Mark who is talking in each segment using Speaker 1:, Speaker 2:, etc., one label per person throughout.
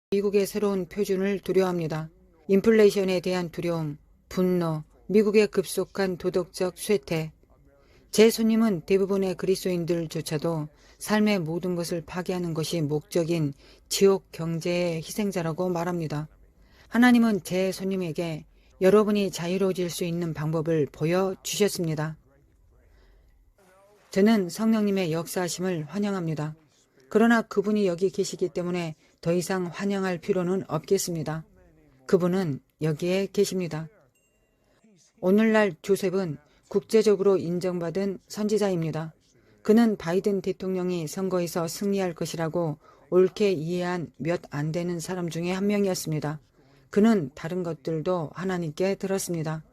Speaker 1: 미국의 새로운 표준을 두려워합니다. 인플레이션에 대한 두려움, 분노, 미국의 급속한 도덕적 쇠퇴. 제 손님은 대부분의 그리스도인들조차도 삶의 모든 것을 파괴하는 것이 목적인 지옥 경제의 희생자라고 말합니다. 하나님은 제 손님에게 여러분이 자유로워질 수 있는 방법을 보여주셨습니다. 저는 성령님의 역사하심을 환영합니다. 그러나 그분이 여기 계시기 때문에 더 이상 환영할 필요는 없겠습니다. 그분은 여기에 계십니다. 오늘날 조셉은 국제적으로 인정받은 선지자입니다. 그는 바이든 대통령이 선거에서 승리할 것이라고 옳게 이해한 몇 안 되는 사람 중에 한 명이었습니다. 그는 다른 것들도 하나님께 들었습니다.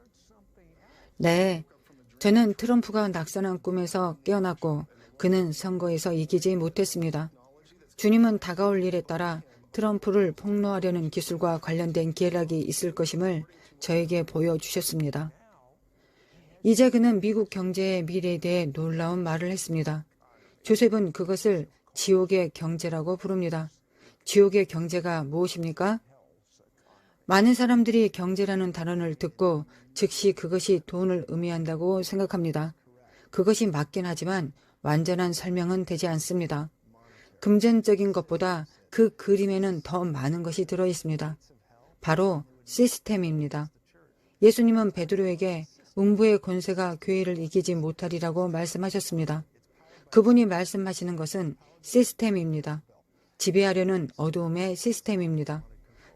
Speaker 1: 네, 저는 트럼프가 낙선한 꿈에서 깨어났고 그는 선거에서 이기지 못했습니다. 주님은 다가올 일에 따라 트럼프를 폭로하려는 기술과 관련된 계략이 있을 것임을 저에게 보여주셨습니다. 이제 그는 미국 경제의 미래에 대해 놀라운 말을 했습니다. 조셉은 그것을 지옥의 경제라고 부릅니다. 지옥의 경제가 무엇입니까? 많은 사람들이 경제라는 단어를 듣고 즉시 그것이 돈을 의미한다고 생각합니다. 그것이 맞긴 하지만 완전한 설명은 되지 않습니다. 금전적인 것보다 그 그림에는 더 많은 것이 들어 있습니다. 바로 시스템입니다. 예수님은 베드로에게 음부의 권세가 교회를 이기지 못하리라고 말씀하셨습니다. 그분이 말씀하시는 것은 시스템입니다. 지배하려는 어두움의 시스템입니다.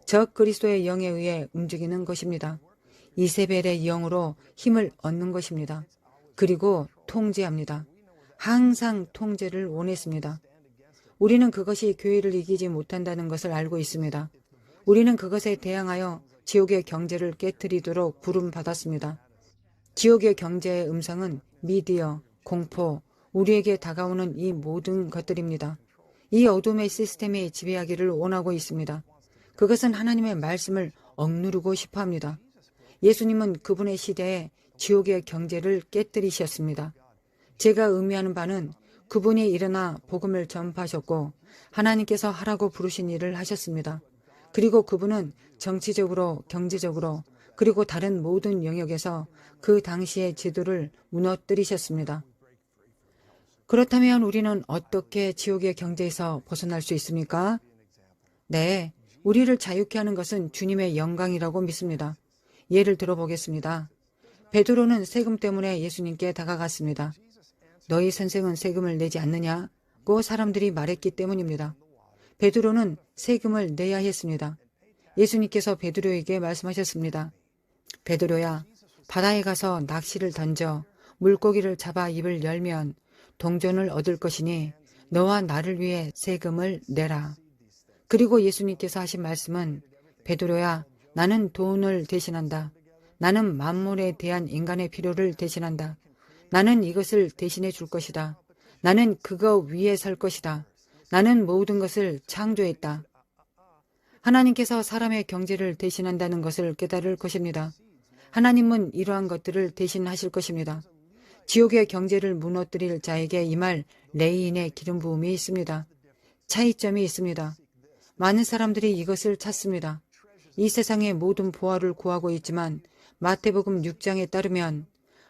Speaker 1: 적 그리스도의 영에 의해 움직이는 것입니다. 이세벨의 영으로 힘을 얻는 것입니다. 그리고 통제합니다. 항상 통제를 원했습니다. 우리는 그것이 교회를 이기지 못한다는 것을 알고 있습니다. 우리는 그것에 대항하여 지옥의 경제를 깨뜨리도록 부름받았습니다. 지옥의 경제의 음성은 미디어, 공포, 우리에게 다가오는 이 모든 것들입니다. 이 어둠의 시스템이 지배하기를 원하고 있습니다. 그것은 하나님의 말씀을 억누르고 싶어합니다. 예수님은 그분의 시대에 지옥의 경제를 깨뜨리셨습니다. 제가 의미하는 바는 그분이 일어나 복음을 전파하셨고 하나님께서 하라고 부르신 일을 하셨습니다. 그리고 그분은 정치적으로, 경제적으로, 그리고 다른 모든 영역에서 그 당시의 제도를 무너뜨리셨습니다. 그렇다면 우리는 어떻게 지옥의 경제에서 벗어날 수 있습니까? 네, 우리를 자유케 하는 것은 주님의 영광이라고 믿습니다. 예를 들어보겠습니다. 베드로는 세금 때문에 예수님께 다가갔습니다. 너희 선생은 세금을 내지 않느냐고 사람들이 말했기 때문입니다. 베드로는 세금을 내야 했습니다. 예수님께서 베드로에게 말씀하셨습니다. 베드로야, 바다에 가서 낚시를 던져 물고기를 잡아 입을 열면 동전을 얻을 것이니 너와 나를 위해 세금을 내라. 그리고 예수님께서 하신 말씀은 베드로야, 나는 돈을 대신한다. 나는 만물에 대한 인간의 필요를 대신한다. 나는 이것을 대신해 줄 것이다. 나는 그거 위에 설 것이다. 나는 모든 것을 창조했다. 하나님께서 사람의 경제를 대신한다는 것을 깨달을 것입니다. 하나님은 이러한 것들을 대신하실 것입니다. 지옥의 경제를 무너뜨릴 자에게 임할 레이인의 기름 부음이 있습니다. 차이점이 있습니다. 많은 사람들이 이것을 찾습니다. 이 세상의 모든 보화를 구하고 있지만 마태복음 6장에 따르면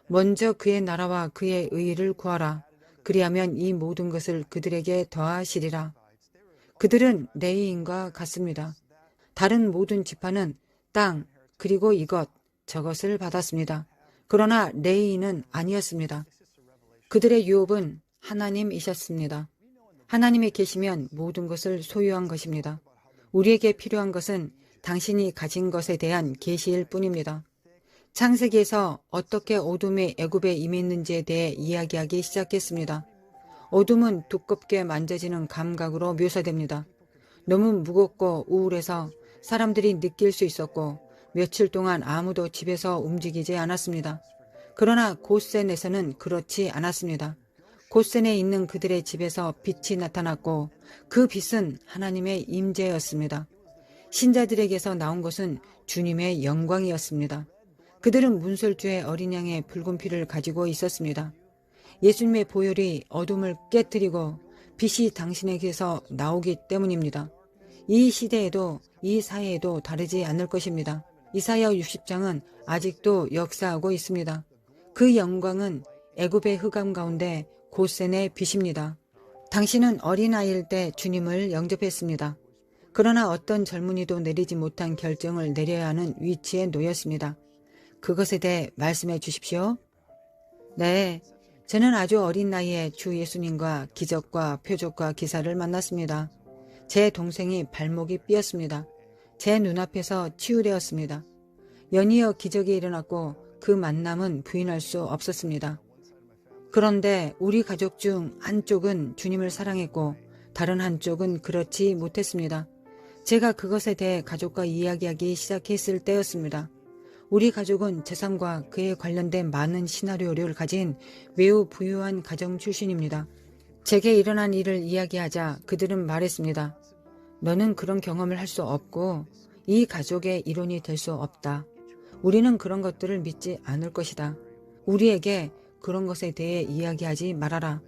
Speaker 1: 먼저 그의 나라와 그의 의의를 구하라. 그리하면 이 모든 것을 그들에게 더하시리라. 그들은 레이인과 같습니다. 다른 모든 지파는 땅, 그리고 이것, 저것을 받았습니다. 그러나 레이인은 아니었습니다. 그들의 유업은 하나님이셨습니다. 하나님이 계시면 모든 것을 소유한 것입니다. 우리에게 필요한 것은 당신이 가진 것에 대한 계시일 뿐입니다. 창세기에서 어떻게 어둠이 애굽에 임했는지에 대해 이야기하기 시작했습니다. 어둠은 두껍게 만져지는 감각으로 묘사됩니다. 너무 무겁고 우울해서 사람들이 느낄 수 있었고 며칠 동안 아무도 집에서 움직이지 않았습니다. 그러나 고센에서는 그렇지 않았습니다. 고센에 있는 그들의 집에서 빛이 나타났고 그 빛은 하나님의 임재였습니다. 신자들에게서 나온 것은 주님의 영광이었습니다. 그들은 문설주의 어린 양의 붉은 피를 가지고 있었습니다. 예수님의 보혈이 어둠을 깨뜨리고 빛이 당신에게서 나오기 때문입니다. 이 시대에도 이 사회에도 다르지 않을 것입니다. 이사야 60장은 아직도 역사하고 있습니다. 그 영광은 애굽의 흑암 가운데 고센의 빛입니다. 당신은 어린아이일 때 주님을 영접했습니다. 그러나 어떤 젊은이도 내리지 못한 결정을 내려야 하는 위치에 놓였습니다. 그것에 대해 말씀해 주십시오. 네, 저는 아주 어린 나이에 주 예수님과 기적과 표적과 기사를 만났습니다. 제 동생이 발목이 삐었습니다. 제 눈앞에서 치유되었습니다. 연이어 기적이 일어났고 그 만남은 부인할 수 없었습니다. 그런데 우리 가족 중 한쪽은 주님을 사랑했고 다른 한쪽은 그렇지 못했습니다. 제가 그것에 대해 가족과 이야기하기 시작했을 때였습니다. 우리 가족은 재산과 그에 관련된 많은 시나리오를 가진 매우 부유한 가정 출신입니다. 제게 일어난 일을 이야기하자 그들은 말했습니다. 너는 그런 경험을 할 수 없고 이 가족의 일원이 될 수 없다. 우리는 그런 것들을 믿지 않을 것이다. 우리에게 그런 것에 대해 이야기하지 말아라.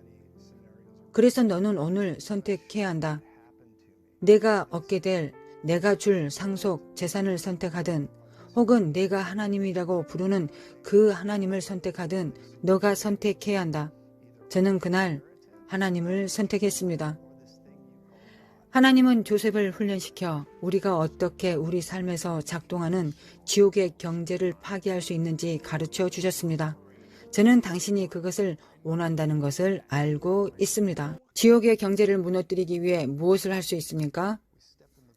Speaker 1: 그래서 너는 오늘 선택해야 한다. 내가 얻게 될, 내가 줄 상속, 재산을 선택하든 혹은 내가 하나님이라고 부르는 그 하나님을 선택하든 너가 선택해야 한다. 저는 그날 하나님을 선택했습니다. 하나님은 조셉을 훈련시켜 우리가 어떻게 우리 삶에서 작동하는 지옥의 경제를 파괴할 수 있는지 가르쳐 주셨습니다. 저는 당신이 그것을 원한다는 것을 알고 있습니다. 지옥의 경제를 무너뜨리기 위해 무엇을 할 수 있습니까?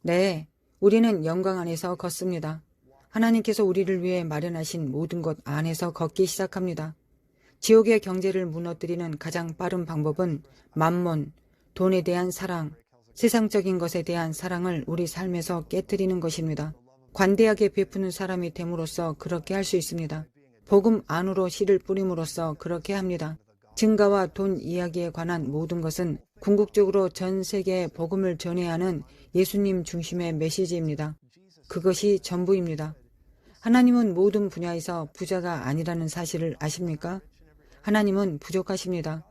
Speaker 1: 네, 우리는 영광 안에서 걷습니다. 하나님께서 우리를 위해 마련하신 모든 것 안에서 걷기 시작합니다. 지옥의 경제를 무너뜨리는 가장 빠른 방법은 만몬, 돈에 대한 사랑, 세상적인 것에 대한 사랑을 우리 삶에서 깨뜨리는 것입니다. 관대하게 베푸는 사람이 됨으로써 그렇게 할 수 있습니다. 복음 안으로 씨를 뿌림으로써 그렇게 합니다. 증가와 돈 이야기에 관한 모든 것은 궁극적으로 전 세계에 복음을 전해야 하는 예수님 중심의 메시지입니다. 그것이 전부입니다. 하나님은 모든 분야에서 부자가 아니라는 사실을 아십니까? 하나님은 부족하십니다.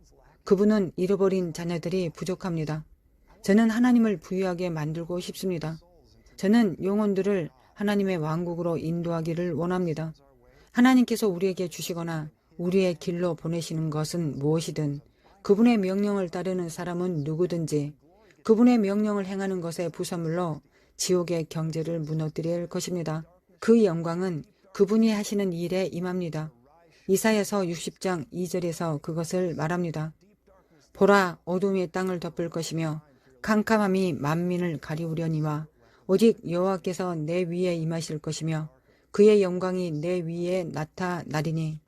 Speaker 1: 그분은 잃어버린 자녀들이 부족합니다. 저는 하나님을 부유하게 만들고 싶습니다. 저는 영혼들을 하나님의 왕국으로 인도하기를 원합니다. 하나님께서 우리에게 주시거나 우리의 길로 보내시는 것은 무엇이든 그분의 명령을 따르는 사람은 누구든지 그분의 명령을 행하는 것의 부산물로 지옥의 경제를 무너뜨릴 것입니다. 그 영광은 그분이 하시는 일에 임합니다. 이사야서 60장 2절에서 그것을 말합니다. 보라, 어둠이 땅을 덮을 것이며 캄캄함이 만민을 가리우려니와 오직 여호와께서 내 위에 임하실 것이며 그의 영광이 내 위에 나타나리니.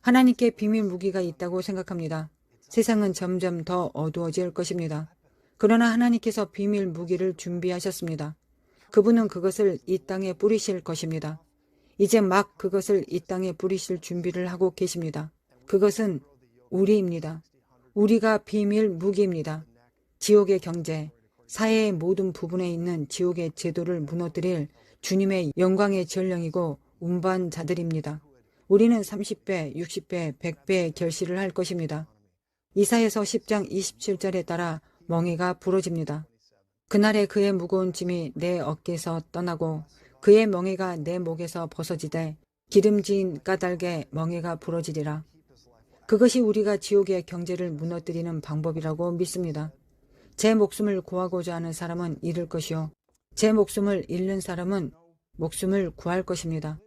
Speaker 1: 하나님께 비밀 무기가 있다고 생각합니다. 세상은 점점 더 어두워질 것입니다. 그러나 하나님께서 비밀 무기를 준비하셨습니다. 그분은 그것을 이 땅에 뿌리실 것입니다. 이제 막 그것을 이 땅에 뿌리실 준비를 하고 계십니다. 그것은 우리입니다. 우리가 비밀 무기입니다. 지옥의 경제, 사회의 모든 부분에 있는 지옥의 제도를 무너뜨릴 주님의 영광의 전령이고 운반자들입니다. 우리는 30배, 60배, 100배의 결실을 할 것입니다. 이사야서 10장 27절에 따라 멍에가 부러집니다. 그날에 그의 무거운 짐이 내 어깨에서 떠나고 그의 멍에가 내 목에서 벗어지되 기름진 까닭에 멍에가 부러지리라. 그것이 우리가 지옥의 경제를 무너뜨리는 방법이라고 믿습니다. 제 목숨을 구하고자 하는 사람은 잃을 것이요 제 목숨을 잃는 사람은 목숨을 구할 것입니다.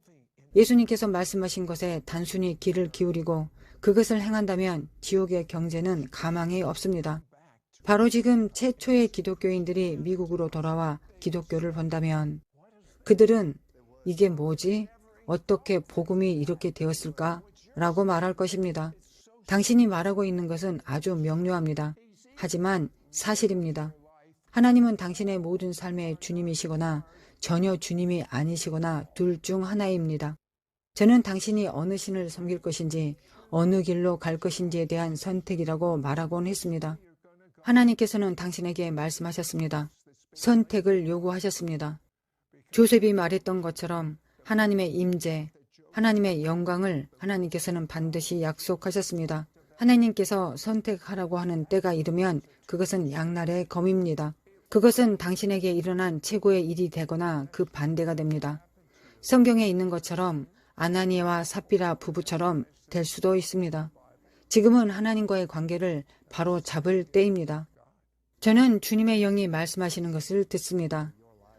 Speaker 1: 예수님께서 말씀하신 것에 단순히 귀를 기울이고 그것을 행한다면 지옥의 경제는 가망이 없습니다. 바로 지금 최초의 기독교인들이 미국으로 돌아와 기독교를 본다면 그들은 이게 뭐지? 어떻게 복음이 이렇게 되었을까? 라고 말할 것입니다. 당신이 말하고 있는 것은 아주 명료합니다. 하지만 사실입니다. 하나님은 당신의 모든 삶의 주님이시거나 전혀 주님이 아니시거나 둘 중 하나입니다. 저는 당신이 어느 신을 섬길 것인지 어느 길로 갈 것인지에 대한 선택이라고 말하곤 했습니다. 하나님께서는 당신에게 말씀하셨습니다. 선택을 요구하셨습니다. 조셉이 말했던 것처럼 하나님의 임재, 하나님의 영광을 하나님께서는 반드시 약속하셨습니다. 하나님께서 선택하라고 하는 때가 이르면 그것은 양날의 검입니다. 그것은 당신에게 일어난 최고의 일이 되거나 그 반대가 됩니다. 성경에 있는 것처럼 아나니아와 삽비라 부부처럼 될 수도 있습니다. 지금은 하나님과의 관계를 바로 잡을 때입니다. 저는 주님의 영이 말씀하시는 것을 듣습니다.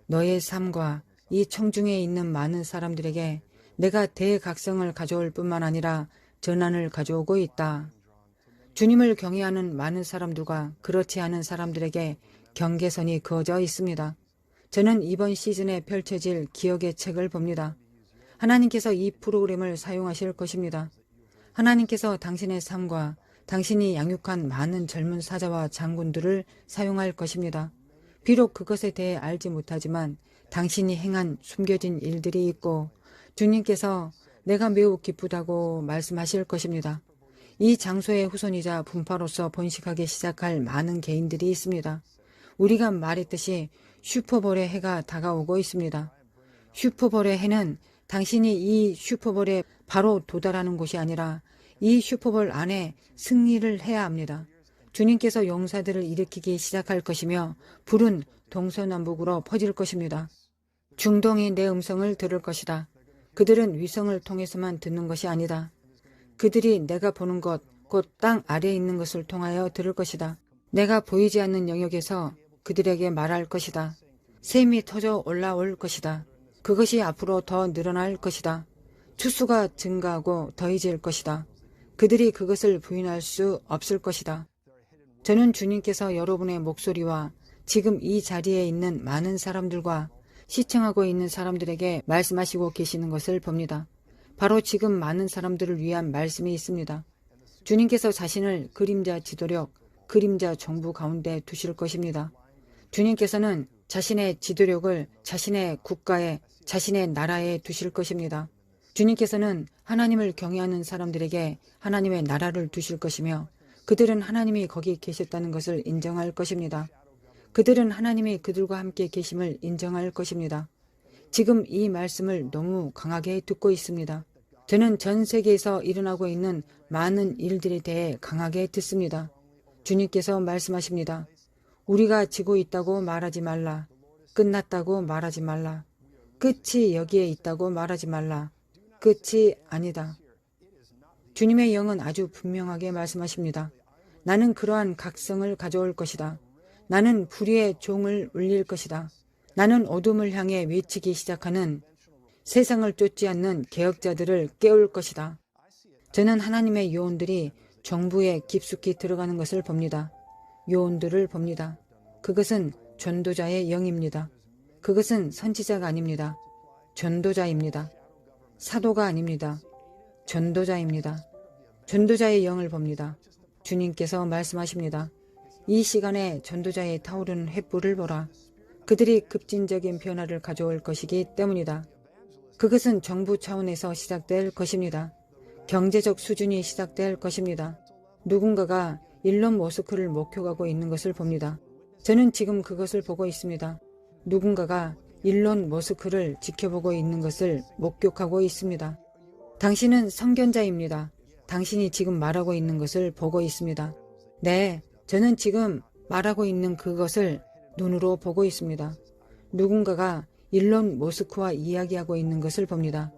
Speaker 1: 너의 삶과 이 청중에 있는 많은 사람들에게 내가 대각성을 가져올 뿐만 아니라 전환을 가져오고 있다. 주님을 경외하는 많은 사람들과 그렇지 않은 사람들에게 경계선이 그어져 있습니다. 저는 이번 시즌에 펼쳐질 기억의 책을 봅니다. 하나님께서 이 프로그램을 사용하실 것입니다. 하나님께서 당신의 삶과 당신이 양육한 많은 젊은 사자와 장군들을 사용할 것입니다. 비록 그것에 대해 알지 못하지만 당신이 행한 숨겨진 일들이 있고 주님께서 내가 매우 기쁘다고 말씀하실 것입니다. 이 장소의 후손이자 분파로서 번식하기 시작할 많은 개인들이 있습니다. 우리가 말했듯이 슈퍼볼의 해가 다가오고 있습니다. 슈퍼볼의 해는 당신이 이 슈퍼볼에 바로 도달하는 곳이 아니라 이 슈퍼볼 안에 승리를 해야 합니다. 주님께서 용사들을 일으키기 시작할 것이며 불은 동서남북으로 퍼질 것입니다. 중동이 내 음성을 들을 것이다. 그들은 위성을 통해서만 듣는 것이 아니다. 그들이 내가 보는 것, 곧 땅 아래에 있는 것을 통하여 들을 것이다. 내가 보이지 않는 영역에서 그들에게 말할 것이다. 샘이 터져 올라올 것이다. 그것이 앞으로 더 늘어날 것이다. 추수가 증가하고 더해질 것이다. 그들이 그것을 부인할 수 없을 것이다. 저는 주님께서 여러분의 목소리와 지금 이 자리에 있는 많은 사람들과 시청하고 있는 사람들에게 말씀하시고 계시는 것을 봅니다. 바로 지금 많은 사람들을 위한 말씀이 있습니다. 주님께서 자신을 그림자 지도력, 그림자 정부 가운데 두실 것입니다. 주님께서는 자신의 지도력을 자신의 국가에, 자신의 나라에 두실 것입니다. 주님께서는 하나님을 경외하는 사람들에게 하나님의 나라를 두실 것이며 그들은 하나님이 거기 계셨다는 것을 인정할 것입니다. 그들은 하나님이 그들과 함께 계심을 인정할 것입니다. 지금 이 말씀을 너무 강하게 듣고 있습니다. 저는 전 세계에서 일어나고 있는 많은 일들에 대해 강하게 듣습니다. 주님께서 말씀하십니다. 우리가 지고 있다고 말하지 말라. 끝났다고 말하지 말라. 끝이 여기에 있다고 말하지 말라. 끝이 아니다. 주님의 영은 아주 분명하게 말씀하십니다. 나는 그러한 각성을 가져올 것이다. 나는 불의의 종을 울릴 것이다. 나는 어둠을 향해 외치기 시작하는 세상을 쫓지 않는 개혁자들을 깨울 것이다. 저는 하나님의 요원들이 정부에 깊숙이 들어가는 것을 봅니다. 요원들을 봅니다. 그것은 전도자의 영입니다. 그것은 선지자가 아닙니다. 전도자입니다. 사도가 아닙니다. 전도자입니다. 전도자의 영을 봅니다. 주님께서 말씀하십니다. 이 시간에 전도자의 타오르는 횃불을 보라. 그들이 급진적인 변화를 가져올 것이기 때문이다. 그것은 정부 차원에서 시작될 것입니다. 경제적 수준이 시작될 것입니다. 누군가가 일론 머스크를 목격하고 있는 것을 봅니다. 저는 지금 그것을 보고 있습니다. 누군가가 일론 머스크를 지켜보고 있는 것을 목격하고 있습니다. 당신은 선견자입니다. 당신이 지금 말하고 있는 것을 보고 있습니다. 네, 저는 지금 말하고 있는 그것을 눈으로 보고 있습니다. 누군가가 일론 머스크와 이야기하고 있는 것을 봅니다.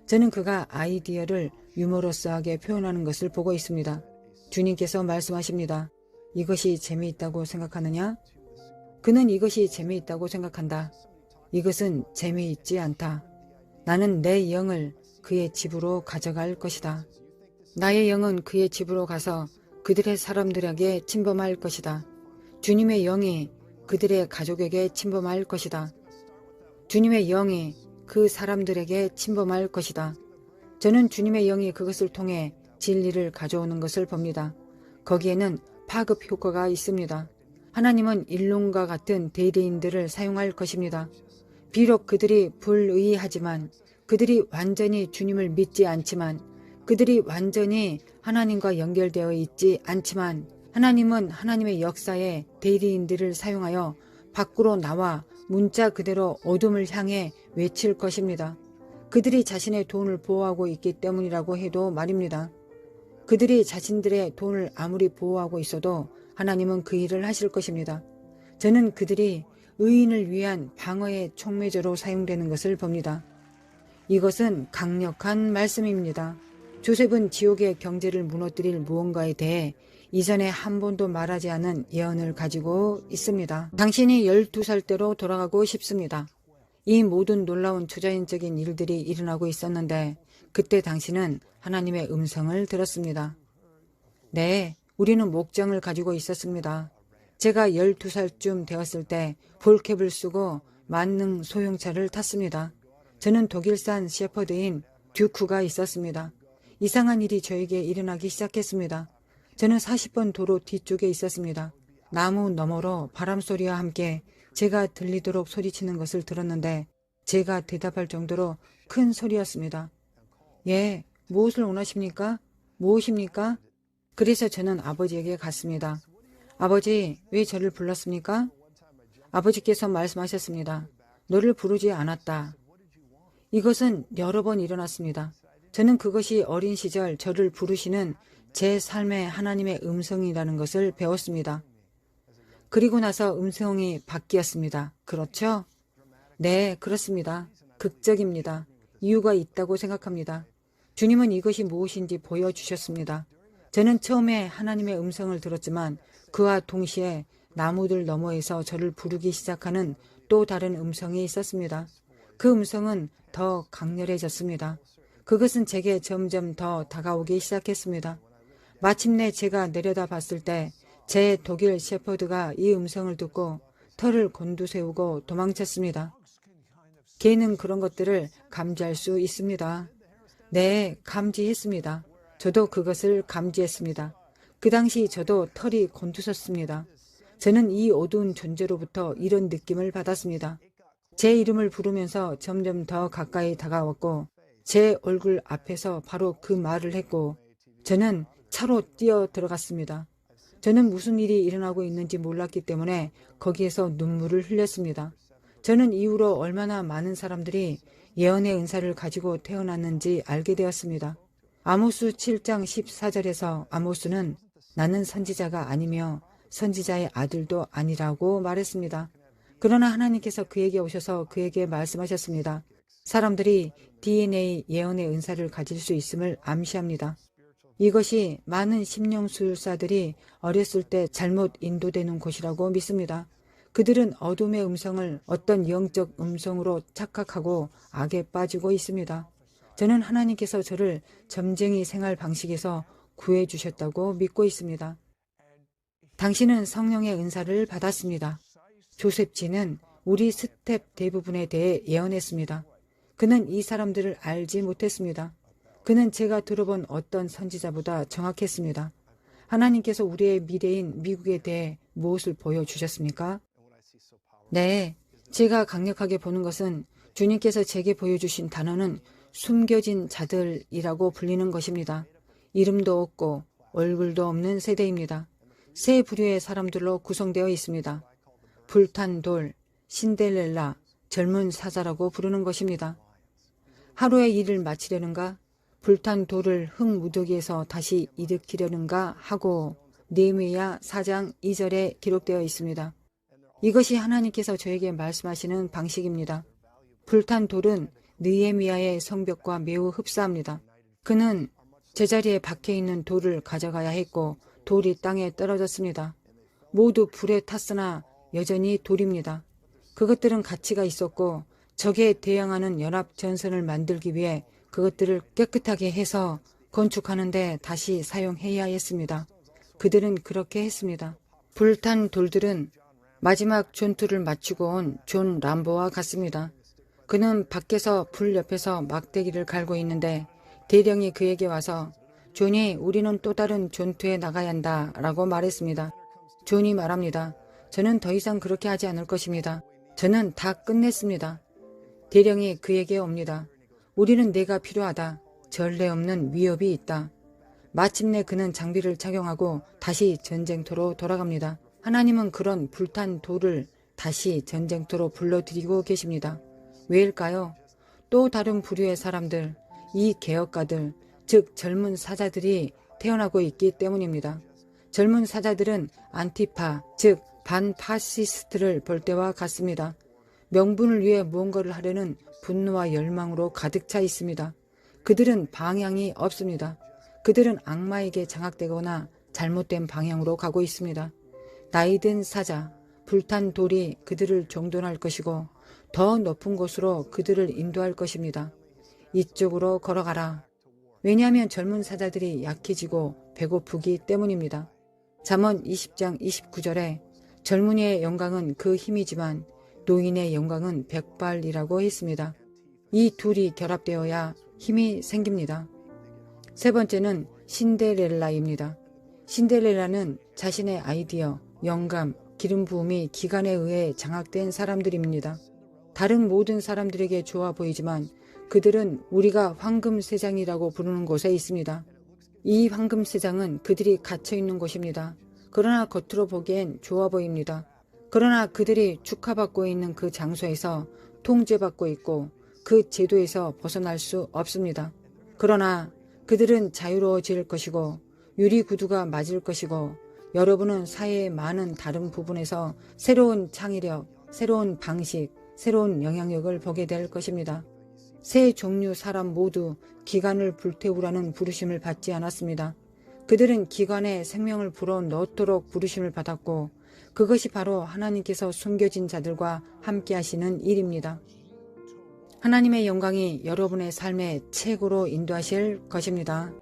Speaker 1: 저는 그가 아이디어를 유머러스하게 표현하는 것을 보고 있습니다. 주님께서 말씀하십니다. 이것이 재미있다고 생각하느냐? 그는 이것이 재미있다고 생각한다. 이것은 재미있지 않다. 나는 내 영을 그의 집으로 가져갈 것이다. 나의 영은 그의 집으로 가서 그들의 사람들에게 침범할 것이다. 주님의 영이 그들의 가족에게 침범할 것이다. 주님의 영이 그 사람들에게 침범할 것이다. 저는 주님의 영이 그것을 통해 진리를 가져오는 것을 봅니다. 거기에는 파급 효과가 있습니다. 하나님은 일론과 같은 대리인들을 사용할 것입니다. 비록 그들이 불의하지만, 그들이 완전히 주님을 믿지 않지만, 그들이 완전히 하나님과 연결되어 있지 않지만, 하나님은 하나님의 역사에 대리인들을 사용하여 밖으로 나와 문자 그대로 어둠을 향해 외칠 것입니다. 그들이 자신의 돈을 보호하고 있기 때문이라고 해도 말입니다. 그들이 자신들의 돈을 아무리 보호하고 있어도 하나님은 그 일을 하실 것입니다. 저는 그들이 의인을 위한 방어의 촉매제로 사용되는 것을 봅니다. 이것은 강력한 말씀입니다. 조셉은 지옥의 경제를 무너뜨릴 무언가에 대해 이전에 한 번도 말하지 않은 예언을 가지고 있습니다. 당신이 12살 때로 돌아가고 싶습니다. 이 모든 놀라운 초자연적인 일들이 일어나고 있었는데 그때 당신은 하나님의 음성을 들었습니다. 네, 우리는 목장을 가지고 있었습니다. 제가 12살쯤 되었을 때 볼캡을 쓰고 만능 소형차를 탔습니다. 저는 독일산 셰퍼드인 듀크가 있었습니다. 이상한 일이 저에게 일어나기 시작했습니다. 저는 40번 도로 뒤쪽에 있었습니다. 나무 너머로 바람소리와 함께 제가 들리도록 소리치는 것을 들었는데 제가 대답할 정도로 큰 소리였습니다. 예, 무엇을 원하십니까? 무엇입니까? 그래서 저는 아버지에게 갔습니다. 아버지, 왜 저를 불렀습니까? 아버지께서 말씀하셨습니다. 너를 부르지 않았다. 이것은 여러 번 일어났습니다. 저는 그것이 어린 시절 저를 부르시는 제 삶의 하나님의 음성이라는 것을 배웠습니다. 그리고 나서 음성이 바뀌었습니다. 그렇죠? 네, 그렇습니다. 극적입니다. 이유가 있다고 생각합니다. 주님은 이것이 무엇인지 보여주셨습니다. 저는 처음에 하나님의 음성을 들었지만 그와 동시에 나무들 너머에서 저를 부르기 시작하는 또 다른 음성이 있었습니다. 그 음성은 더 강렬해졌습니다. 그것은 제게 점점 더 다가오기 시작했습니다. 마침내 제가 내려다 봤을 때 제 독일 셰퍼드가 이 음성을 듣고 털을 곤두세우고 도망쳤습니다. 개는 그런 것들을 감지할 수 있습니다. 네, 감지했습니다. 저도 그것을 감지했습니다. 그 당시 저도 털이 곤두섰습니다. 저는 이 어두운 존재로부터 이런 느낌을 받았습니다. 제 이름을 부르면서 점점 더 가까이 다가왔고 제 얼굴 앞에서 바로 그 말을 했고 저는 차로 뛰어 들어갔습니다. 저는 무슨 일이 일어나고 있는지 몰랐기 때문에 거기에서 눈물을 흘렸습니다. 저는 이후로 얼마나 많은 사람들이 예언의 은사를 가지고 태어났는지 알게 되었습니다. 아모스 7장 14절에서 아모스는 나는 선지자가 아니며 선지자의 아들도 아니라고 말했습니다. 그러나 하나님께서 그에게 오셔서 그에게 말씀하셨습니다. 사람들이 DNA 예언의 은사를 가질 수 있음을 암시합니다. 이것이 많은 심령술사들이 어렸을 때 잘못 인도되는 곳이라고 믿습니다. 그들은 어둠의 음성을 어떤 영적 음성으로 착각하고 악에 빠지고 있습니다. 저는 하나님께서 저를 점쟁이 생활 방식에서 구해주셨다고 믿고 있습니다. 당신은 성령의 은사를 받았습니다. 조셉지는 우리 스텝 대부분에 대해 예언했습니다. 그는 이 사람들을 알지 못했습니다. 그는 제가 들어본 어떤 선지자보다 정확했습니다. 하나님께서 우리의 미래인 미국에 대해 무엇을 보여주셨습니까? 네, 제가 강력하게 보는 것은 주님께서 제게 보여주신 단어는 숨겨진 자들이라고 불리는 것입니다. 이름도 없고 얼굴도 없는 세대입니다. 세 부류의 사람들로 구성되어 있습니다. 불탄 돌, 신데렐라, 젊은 사자라고 부르는 것입니다. 하루의 일을 마치려는가? 불탄 돌을 흙무더기에서 다시 일으키려는가 하고 느헤미야 4장 2절에 기록되어 있습니다. 이것이 하나님께서 저에게 말씀하시는 방식입니다. 불탄 돌은 느헤미야의 성벽과 매우 흡사합니다. 그는 제자리에 박혀있는 돌을 가져가야 했고 돌이 땅에 떨어졌습니다. 모두 불에 탔으나 여전히 돌입니다. 그것들은 가치가 있었고 적에 대항하는 연합전선을 만들기 위해 그것들을 깨끗하게 해서 건축하는데 다시 사용해야 했습니다. 그들은 그렇게 했습니다. 불탄 돌들은 마지막 전투를 마치고 온 존 람보와 같습니다. 그는 밖에서 불 옆에서 막대기를 갈고 있는데 대령이 그에게 와서 존이 우리는 또 다른 전투에 나가야 한다 라고 말했습니다. 존이 말합니다. 저는 더 이상 그렇게 하지 않을 것입니다. 저는 다 끝냈습니다. 대령이 그에게 옵니다. 우리는 내가 필요하다. 전례 없는 위협이 있다. 마침내 그는 장비를 착용하고 다시 전쟁터로 돌아갑니다. 하나님은 그런 불탄 돌을 다시 전쟁터로 불러들이고 계십니다. 왜일까요? 또 다른 부류의 사람들, 이 개혁가들, 즉 젊은 사자들이 태어나고 있기 때문입니다. 젊은 사자들은 안티파, 즉 반파시스트를 볼 때와 같습니다. 명분을 위해 무언가를 하려는 분노와 열망으로 가득 차 있습니다. 그들은 방향이 없습니다. 그들은 악마에게 장악되거나 잘못된 방향으로 가고 있습니다. 나이든 사자, 불탄 돌이 그들을 정돈할 것이고 더 높은 곳으로 그들을 인도할 것입니다. 이쪽으로 걸어가라. 왜냐하면 젊은 사자들이 약해지고 배고프기 때문입니다. 잠언 20장 29절에 젊은이의 영광은 그 힘이지만 노인의 영광은 백발이라고 했습니다. 이 둘이 결합되어야 힘이 생깁니다. 세 번째는 신데렐라입니다. 신데렐라는 자신의 아이디어, 영감, 기름 부음이 기관에 의해 장악된 사람들입니다. 다른 모든 사람들에게 좋아 보이지만 그들은 우리가 황금세장이라고 부르는 곳에 있습니다. 이 황금세장은 그들이 갇혀있는 곳입니다. 그러나 겉으로 보기엔 좋아 보입니다. 그러나 그들이 축하받고 있는 그 장소에서 통제받고 있고 그 제도에서 벗어날 수 없습니다. 그러나 그들은 자유로워질 것이고 유리 구두가 맞을 것이고 여러분은 사회의 많은 다른 부분에서 새로운 창의력, 새로운 방식, 새로운 영향력을 보게 될 것입니다. 세 종류 사람 모두 기관을 불태우라는 부르심을 받지 않았습니다. 그들은 기관에 생명을 불어넣도록 부르심을 받았고 그것이 바로 하나님께서 숨겨진 자들과 함께 하시는 일입니다. 하나님의 영광이 여러분의 삶의 최고로 인도하실 것입니다.